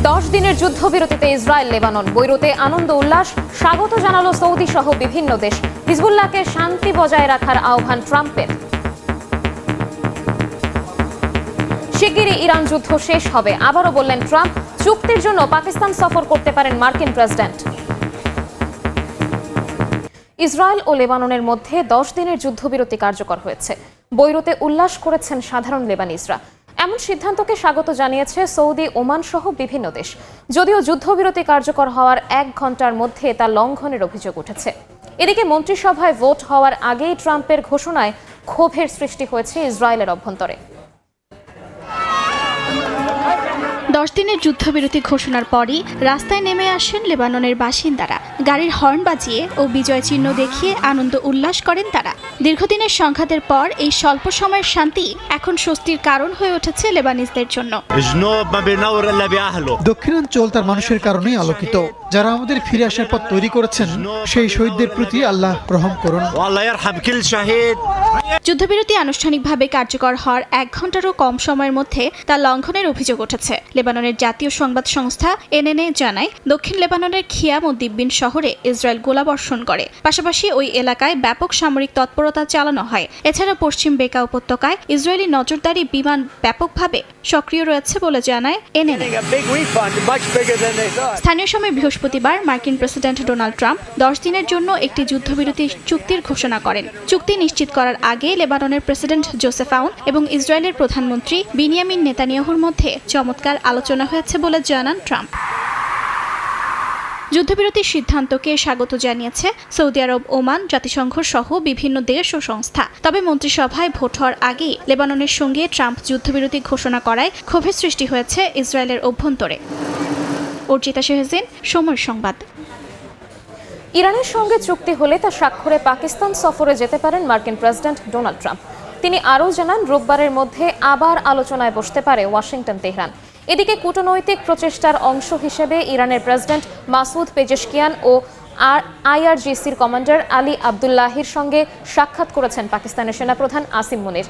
10 দিনের যুদ্ধবিরতিতে Israel Lebanon বৈরুতে আনন্দ উল্লাস স্বাগত জানালো সৌদি সহ বিভিন্ন দেশ। হিজবুল্লাহকে শান্তি বজায় রাখার আহ্বান ট্রাম্পের। শিগগিরই ইরান যুদ্ধ শেষ হবে আবারও বললেন ট্রাম্প। চুক্তির জন্য পাকিস্তান সফর করতে পারেন মার্কিন প্রেসিডেন্ট। ইসরায়েল ও লেবাননের মধ্যে 10 দিনের যুদ্ধবিরতি কার্যকর হয়েছে। বৈরুতে উল্লাস করেছেন সাধারণ লেবানিজরা। এমন সিদ্ধান্তকে স্বাগত জানিয়েছে সৌদি, ওমান সহ বিভিন্ন দেশ। যদিও যুদ্ধবিরতি কার্যকর হওয়ার 1 ঘন্টার মধ্যে তা লঙ্ঘনের অভিযোগ উঠেছে। এদিকে মন্ত্রিসভায় ভোট হওয়ার আগেই ট্রাম্পের ঘোষণায় ক্ষোভের সৃষ্টি হয়েছে ইসরায়েলের অভ্যন্তরে। 10 দিনের যুদ্ধবিরতি ঘোষণার পরই রাস্তায় নেমে আসেন লেবাননের বাসিন্দারা। গাড়ির হর্ন বাজিয়ে ও বিজয় চিহ্ন দেখিয়ে আনন্দ উল্লাস করেন তারা। দীর্ঘদিনের সংঘাতের পর এই স্বল্প সময়ের শান্তি এখন স্বস্তির কারণ হয়ে উঠেছে লেবানিজদের জন্য। দক্ষিণাঞ্চল তার মানুষের কারণেই আলোকিত। যারা আমাদের ফিরে আসার পথ তৈরি করেছেন সেই শহীদদের প্রতি আল্লাহ রহম করুন। যুদ্ধবিরতি আনুষ্ঠানিকভাবে কার্যকর হওয়ার 1 ঘন্টারও কম সময়ের মধ্যে তা লঙ্ঘনের অভিযোগ উঠেছে। লেবাননের জাতীয় সংবাদ সংস্থা এনএনএ জানায়, দক্ষিণ লেবাননের খিয়াম ও দিব্বিন শহরে ইসরায়েল গোলাবর্ষণ করে। পাশাপাশি ওই এলাকায় ব্যাপক সামরিক তৎপরতা চালানো হয়। এছাড়া পশ্চিম বেকা উপত্যকায় ইসরায়েলি নজরদারি বিমান ব্যাপকভাবে সক্রিয় রয়েছে বলে জানায় এনএনএ। স্থানীয় সময় বৃহস্পতিবার মার্কিন প্রেসিডেন্ট ডোনাল্ড ট্রাম্প 10 দিনের জন্য একটি যুদ্ধবিরতি চুক্তির ঘোষণা করেন। চুক্তি নিশ্চিত করার আগে লেবাননের প্রেসিডেন্ট জোসেফ আউন এবং ইসরায়েলের প্রধানমন্ত্রী বিনিয়ামিন নেতানিয়াহুর মধ্যে চমৎকার আলোচনা হয়েছে বলে জানান ট্রাম্প। যুদ্ধবিরতির সিদ্ধান্তকে স্বাগত জানিয়েছে সৌদি আরব, ওমান, জাতিসংঘ সহ বিভিন্ন দেশ ও সংস্থা। তবে মন্ত্রিসভায় ভোট হওয়ার আগেই লেবাননের সঙ্গে ট্রাম্প যুদ্ধবিরতি ঘোষণা করায় ক্ষোভের সৃষ্টি হয়েছে ইসরায়েলের অভ্যন্তরে। অর্জিতা শেহজিন, সময় সংবাদ। ইরানের সঙ্গে চুক্তি হলে তা স্বাক্ষরে পাকিস্তান সফরে যেতে পারেন মার্কিন প্রেসিডেন্ট ডোনাল্ড ট্রাম্প। তিনি আরও জানান, রোববারের মধ্যে আবার আলোচনায় বসতে পারে ওয়াশিংটন, তেহরান। এদিকে কূটনৈতিক প্রচেষ্টার অংশ হিসেবে ইরানের প্রেসিডেন্ট মাসুদ পেজেশকিয়ান ও আইআরজিসির কমান্ডার আলী আবদুল্লাহির সঙ্গে সাক্ষাৎ করেছেন পাকিস্তানের সেনাপ্রধান আসিম মুনির।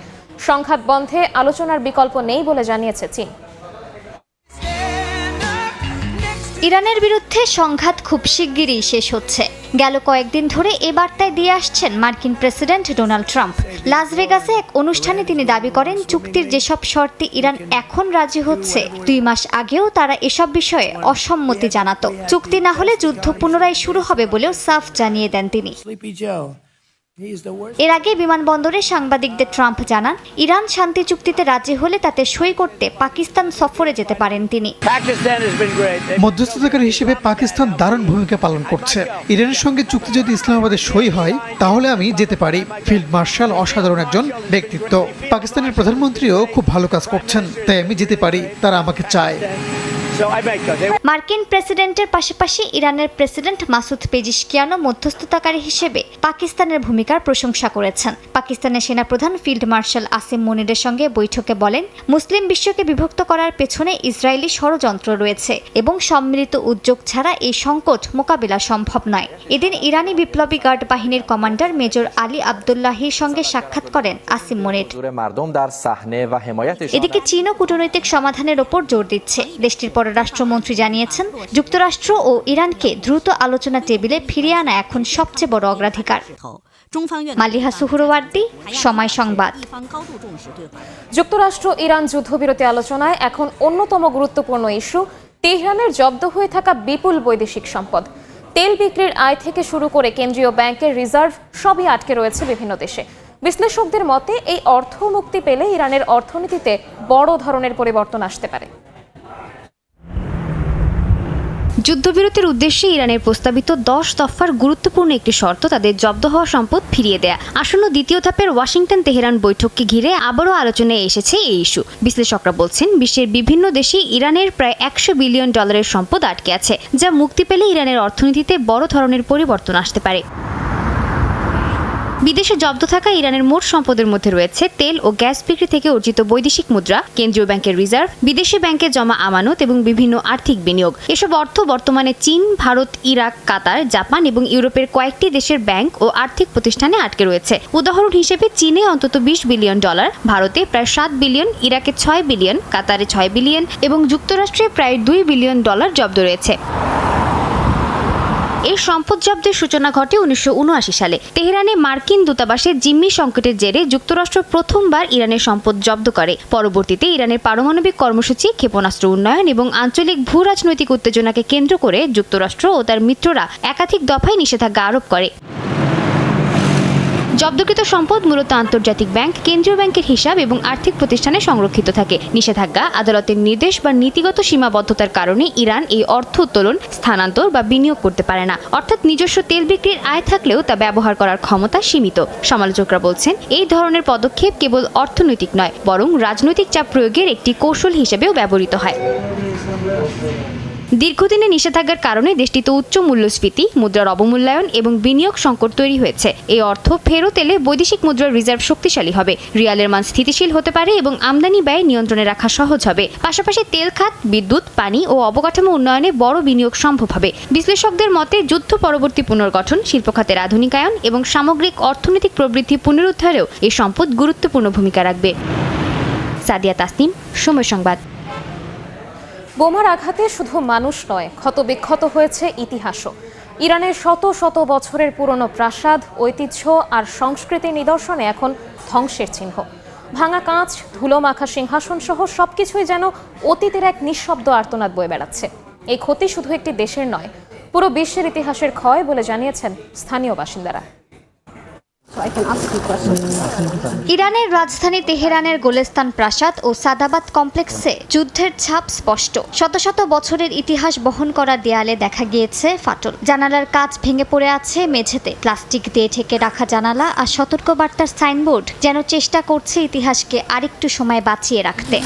সংঘাত বন্ধে আলোচনার বিকল্প নেই বলে জানিয়েছে চীন। ইরানের বিরুদ্ধে সংঘাত খুব শিগগিরই শেষ হচ্ছে। গেল কয়েকদিন ধরে এ বার্তায় দিয়ে আসছেন মার্কিন প্রেসিডেন্ট ডোনাল্ড ট্রাম্প। লাস ভেগাসে এক অনুষ্ঠানে তিনি দাবি করেন, চুক্তির যেসব শর্তে ইরান এখন রাজি হচ্ছে 2 মাস আগেও তারা এসব বিষয়ে অসম্মতি জানাতো। চুক্তি না হলে যুদ্ধ পুনরায় শুরু হবে বলেও সাফ জানিয়ে দেন তিনি। এর আগে বিমানবন্দরে সাংবাদিকদের ট্রাম্প জানান, ইরান শান্তি চুক্তিতে রাজি হলে তাতে সই করতে পাকিস্তান সফরে যেতে পারেন তিনি। মধ্যস্থতাকারী হিসেবে পাকিস্তান দারুণ ভূমিকা পালন করছে। ইরানের সঙ্গে চুক্তি যদি ইসলামাবাদে সই হয় তাহলে আমি যেতে পারি। ফিল্ড মার্শাল অসাধারণ একজন ব্যক্তিত্ব। পাকিস্তানের প্রধানমন্ত্রীও খুব ভালো কাজ করছেন, তাই আমি যেতে পারি। তারা আমাকে চায়। মার্কিন প্রেসিডেন্টের পাশাপাশি ইরানের প্রেসিডেন্ট মাসুদ পেজিশকিয়ানও মধ্যস্থতাকারী হিসেবে পাকিস্তানের ভূমিকার প্রশংসা করেছেন। পাকিস্তানের সেনাপ্রধান ফিল্ড মার্শাল আসিম মুনিরের সঙ্গে বৈঠকে বলেন, মুসলিম বিশ্বকে বিভক্ত করার পেছনে ইসরায়েলি ষড়যন্ত্র রয়েছে এবং সম্মিলিত উদ্যোগ ছাড়া এই সংকট মোকাবিলা সম্ভব নয়। এদিন ইরানি বিপ্লবী গার্ড বাহিনীর কমান্ডার মেজর আলী আবদুল্লাহির সঙ্গে সাক্ষাৎ করেন আসিম মুনির। এদিকে চীনও কূটনৈতিক সমাধানের ওপর জোর দিচ্ছে। দেশটির পররাষ্ট্রমন্ত্রী জানিয়েছেন, যুক্তরাষ্ট্র ও ইরানকে দ্রুত আলোচনা টেবিলে ফিরিয়ে আনা এখন সবচেয়ে বড় অগ্রাধিকার। মালিহা সুহরওয়ার্দী, সময় সংবাদ। যুক্তরাষ্ট্র ইরান যুদ্ধবিরতি আলোচনায় এখন অন্যতম গুরুত্বপূর্ণ ইস্যু তেহরানের জব্দ হয়ে থাকা বিপুল বৈদেশিক সম্পদ। তেল বিক্রির আয় থেকে শুরু করে কেন্দ্রীয় ব্যাংকের রিজার্ভ সবই আটকে রয়েছে বিভিন্ন দেশে। বিশ্লেষকদের মতে, এই অর্থ মুক্তি পেলে ইরানের অর্থনীতিতে বড় ধরনের পরিবর্তন আসতে পারে। যুদ্ধবিরতির উদ্দেশ্যে ইরানের প্রস্তাবিত 10 দফার গুরুত্বপূর্ণ একটি শর্ত তাদের জব্দ হওয়া সম্পদ ফিরিয়ে দেয়া। আসন্ন দ্বিতীয় ধাপের ওয়াশিংটন তেহরান বৈঠককে ঘিরে আবারও আলোচনায় এসেছে এই ইস্যু। বিশ্লেষকরা বলছেন, বিশ্বের বিভিন্ন দেশে ইরানের প্রায় $100 বিলিয়ন সম্পদ আটকে আছে, যা মুক্তি পেলে ইরানের অর্থনীতিতে বড় ধরনের পরিবর্তন আসতে পারে। বিদেশে জব্দ থাকা ইরানের মোট সম্পদের মধ্যে রয়েছে তেল ও গ্যাস বিক্রি থেকে অর্জিত বৈদেশিক মুদ্রা, কেন্দ্রীয় ব্যাংকের রিজার্ভ, বিদেশি ব্যাংকে জমা আমানত এবং বিভিন্ন আর্থিক বিনিয়োগ। এসব অর্থ বর্তমানে চীন, ভারত, ইরাক, কাতার, জাপান এবং ইউরোপের কয়েকটি দেশের ব্যাংক ও আর্থিক প্রতিষ্ঠানে আটকে রয়েছে। উদাহরণ হিসেবে চীনে অন্তত $20 বিলিয়ন, ভারতে প্রায় $7 বিলিয়ন, ইরাকে $6 বিলিয়ন, কাতারে $6 বিলিয়ন এবং যুক্তরাষ্ট্রে প্রায় $2 বিলিয়ন জব্দ রয়েছে। এর সম্পদ জব্দের সূচনা ঘটে 1979 সালে। তেহরানে মার্কিন দূতাবাসে জিম্মি সংকটের জেরে যুক্তরাষ্ট্র প্রথমবার ইরানের সম্পদ জব্দ করে। পরবর্তীতে ইরানের পারমাণবিক কর্মসূচি, ক্ষেপণাস্ত্র উন্নয়ন এবং আঞ্চলিক ভূ রাজনৈতিক উত্তেজনাকে কেন্দ্র করে যুক্তরাষ্ট্র ও তার মিত্ররা একাধিক দফায় নিষেধাজ্ঞা আরোপ করে। জব্দকৃত সম্পদ মূলত আন্তর্জাতিক ব্যাংক, কেন্দ্রীয় ব্যাংকের হিসাব এবং আর্থিক প্রতিষ্ঠানে সংরক্ষিত থাকে। নিষেধাজ্ঞা, আদালতের নির্দেশ বা নীতিগত সীমাবদ্ধতার কারণে ইরান এই অর্থ উত্তোলন, স্থানান্তর বা বিনিয়োগ করতে পারে না। অর্থাৎ নিজস্ব তেল বিক্রির আয় থাকলেও তা ব্যবহার করার ক্ষমতা সীমিত। সমালোচকরা বলছেন, এই ধরনের পদক্ষেপ কেবল অর্থনৈতিক নয়, বরং রাজনৈতিক চাপ প্রয়োগের একটি কৌশল হিসেবেও ব্যবহৃত হয়। দীর্ঘদিনের নিষেধাজ্ঞার কারণে দেশটিতে উচ্চ মূল্যস্ফীতি, মুদ্রার অবমূল্যায়ন এবং বিনিয়োগ সংকট তৈরি হয়েছে। এই অর্থ ফেরত এলে বৈদেশিক মুদ্রার রিজার্ভ শক্তিশালী হবে, রিয়ালের মান স্থিতিশীল হতে পারে এবং আমদানি ব্যয় নিয়ন্ত্রণে রাখা সহজ হবে। পাশাপাশি তেল খাত, বিদ্যুৎ, পানি ও অবকাঠামো উন্নয়নে বড় বিনিয়োগ সম্ভব হবে। বিশ্লেষকদের মতে যুদ্ধ পরবর্তী পুনর্গঠন, শিল্প খাতের আধুনিকায়ন এবং সামগ্রিক অর্থনৈতিক প্রবৃদ্ধি পুনরুদ্ধারেও এই সম্পদ গুরুত্বপূর্ণ ভূমিকা রাখবে। সাদিয়া তাসনিম, সময় সংবাদ। বোমার আঘাতে শুধু মানুষ নয়, ক্ষতবিক্ষত হয়েছে ইতিহাসও। ইরানের শত শত বছরের পুরনো প্রাসাদ, ঐতিহ্য আর সংস্কৃতির নিদর্শনে এখন ধ্বংসের চিহ্ন। ভাঙা কাঁচ, ধুলো মাখা সিংহাসন সহ সবকিছুই যেন অতীতের এক নিঃশব্দ আর্তনাদ বয়ে বেড়াচ্ছে। এই ক্ষতি শুধু একটি দেশের নয়, পুরো বিশ্বের ইতিহাসের ক্ষয় বলে জানিয়েছেন স্থানীয় বাসিন্দারা। ইরানের রাজধানী তেহরানের গোলেস্তান প্রাসাদ ও সাদাবাদ কমপ্লেক্সে যুদ্ধের ছাপ স্পষ্ট। শত শত বছরের ইতিহাস বহন করা দেয়ালে দেখা গিয়েছে ফাটল, জানালার কাঁচ ভেঙে পড়ে আছে মেঝেতে। প্লাস্টিক দিয়ে ঢেকে রাখা জানালা আর সতর্কবার্তার সাইনবোর্ড যেন চেষ্টা করছে ইতিহাসকে আরেকটু সময় বাঁচিয়ে রাখতে।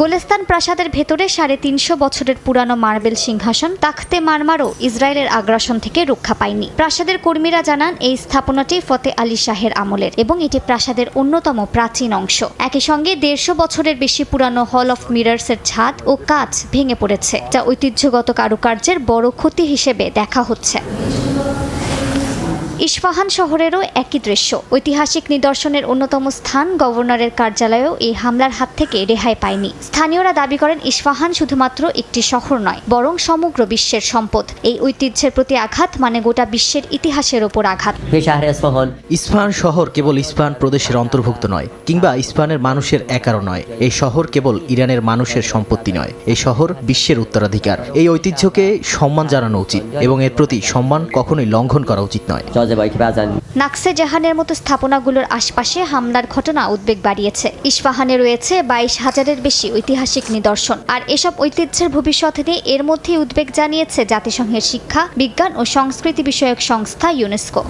গোলেস্তান প্রাসাদের ভেতরে 350 বছরের পুরানো মার্বেল সিংহাসন তাখতে মারমারও ইসরায়েলের আগ্রাসন থেকে রক্ষা পায়নি। প্রাসাদের কর্মীরা জানান, এই স্থাপনাটি ফতে আলী শাহের আমলের এবং এটি প্রাসাদের অন্যতম প্রাচীন অংশ। একই সঙ্গে 150 বছরের বেশি পুরানো হল অফ মিরার্সের ছাদ ও কাঁচ ভেঙে পড়েছে, যা ঐতিহ্যগত কারুকার্যের বড় ক্ষতি হিসেবে দেখা হচ্ছে। ইস্পাহান শহরেরও একই দৃশ্য। ঐতিহাসিক নিদর্শনের অন্যতম স্থান গভর্নরের কার্যালয়েও এই হামলার হাত থেকে রেহাই পায়নি। স্থানীয়রা দাবি করেন, ইস্পাহান শুধুমাত্র একটি শহর নয়, বরং সমগ্র বিশ্বের সম্পদ। এই ঐতিহ্যের প্রতি আঘাত মানে গোটা বিশ্বের ইতিহাসের ওপর আঘাত। ইস্পাহান শহর কেবল ইস্পাহান প্রদেশের অন্তর্ভুক্ত নয়, কিংবা ইস্পাহানের মানুষের একারও নয়। এই শহর কেবল ইরানের মানুষের সম্পত্তি নয়, এই শহর বিশ্বের উত্তরাধিকার। এই ঐতিহ্যকে সম্মান জানানো উচিত এবং এর প্রতি সম্মান কখনোই লঙ্ঘন করা উচিত নয়। নাকসে জাহানের মতো স্থাপনাগুলোর আশপাশে হামলার ঘটনা উদ্বেগ বাড়িয়েছে। ইস্পাহানে রয়েছে 22,000-এর বেশি ঐতিহাসিক নিদর্শন, আর এসব ঐতিহ্যের ভবিষ্যৎ নিয়ে এর মধ্যেই উদ্বেগ জানিয়েছে জাতিসংঘের শিক্ষা, বিজ্ঞান ও সংস্কৃতি বিষয়ক সংস্থা ইউনেস্কো।